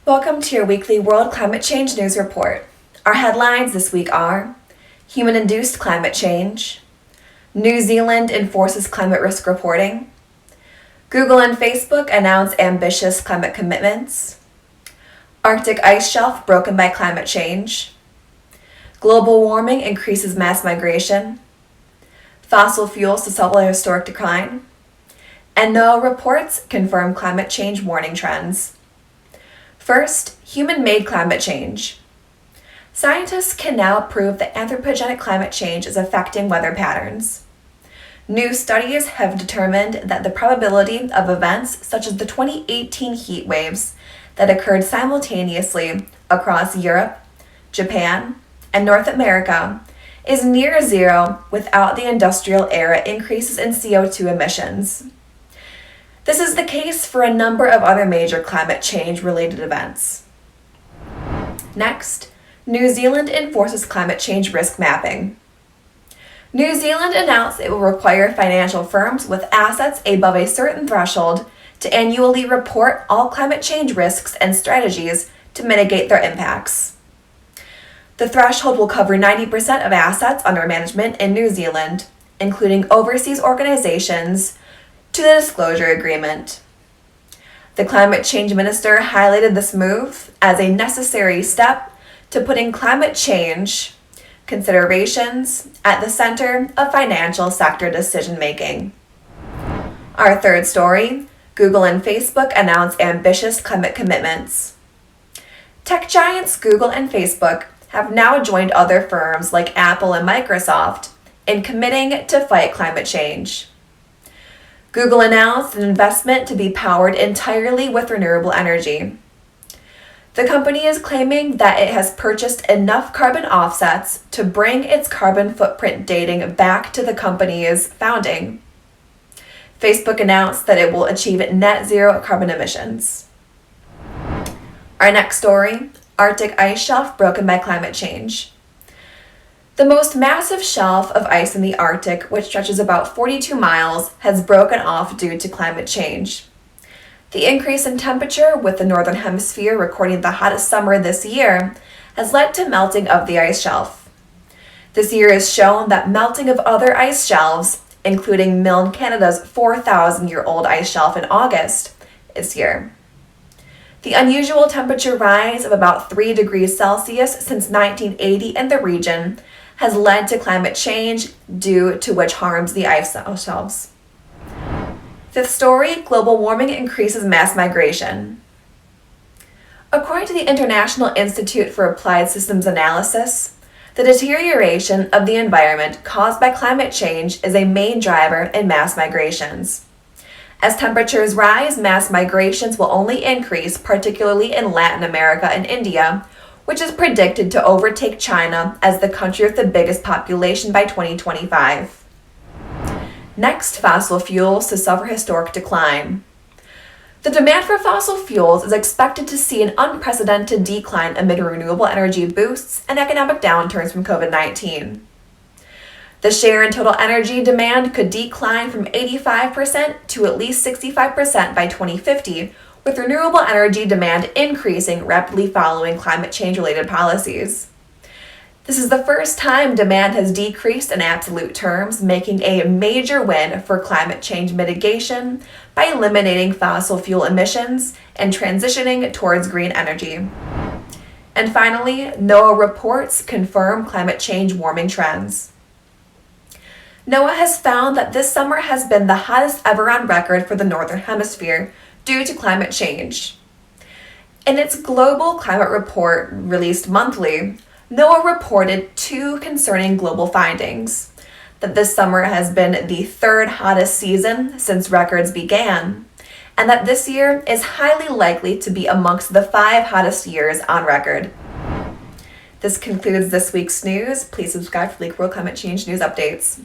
Welcome to your weekly World Climate Change News Report. Our headlines this week are Human-Induced Climate Change, New Zealand enforces climate risk reporting, Google and Facebook announce ambitious climate commitments, Arctic ice shelf broken by climate change, global warming increases mass migration, fossil fuels to settle a historic decline, and NOAA reports confirm climate change warning trends. First, human-made climate change. Scientists can now prove that anthropogenic climate change is affecting weather patterns. New studies have determined that the probability of events such as the 2018 heat waves that occurred simultaneously across Europe, Japan, and North America is near zero without the industrial era increases in CO2 emissions. This is the case for a number of other major climate change-related events. Next, New Zealand enforces climate change risk mapping. New Zealand announced it will require financial firms with assets above a certain threshold to annually report all climate change risks and strategies to mitigate their impacts. The threshold will cover 90% of assets under management in New Zealand, including overseas organizations, to the disclosure agreement. The climate change minister highlighted this move as a necessary step to putting climate change considerations at the center of financial sector decision making. Our third story, Google and Facebook announce ambitious climate commitments. Tech giants Google and Facebook have now joined other firms like Apple and Microsoft in committing to fight climate change. Google announced an investment to be powered entirely with renewable energy. The company is claiming that it has purchased enough carbon offsets to bring its carbon footprint dating back to the company's founding. Facebook announced that it will achieve net zero carbon emissions. Our next story, Arctic ice shelf broken by climate change. The most massive shelf of ice in the Arctic, which stretches about 42 miles, has broken off due to climate change. The increase in temperature, with the Northern Hemisphere recording the hottest summer this year, has led to melting of the ice shelf. This year has shown that melting of other ice shelves, including Milne, Canada's 4,000-year-old ice shelf in August this year. The unusual temperature rise of about 3 degrees Celsius since 1980 in the region has led to climate change, due to which harms the ice shelves. Fifth story, global warming increases mass migration. According to the International Institute for Applied Systems Analysis, the deterioration of the environment caused by climate change is a main driver in mass migrations. As temperatures rise, mass migrations will only increase, particularly in Latin America and India, which is predicted to overtake China as the country with the biggest population by 2025. Next, fossil fuels to suffer historic decline. The demand for fossil fuels is expected to see an unprecedented decline amid renewable energy boosts and economic downturns from COVID-19. The share in total energy demand could decline from 85% to at least 65% by 2050, with renewable energy demand increasing rapidly following climate change-related policies. This is the first time demand has decreased in absolute terms, making a major win for climate change mitigation by eliminating fossil fuel emissions and transitioning towards green energy. And finally, NOAA reports confirm climate change warming trends. NOAA has found that this summer has been the hottest ever on record for the Northern Hemisphere due to climate change. In its global climate report released monthly, NOAA reported two concerning global findings: that this summer has been the third hottest season since records began, and that this year is highly likely to be amongst the 5 hottest years on record. This concludes this week's news. Please subscribe for World Climate Change news updates.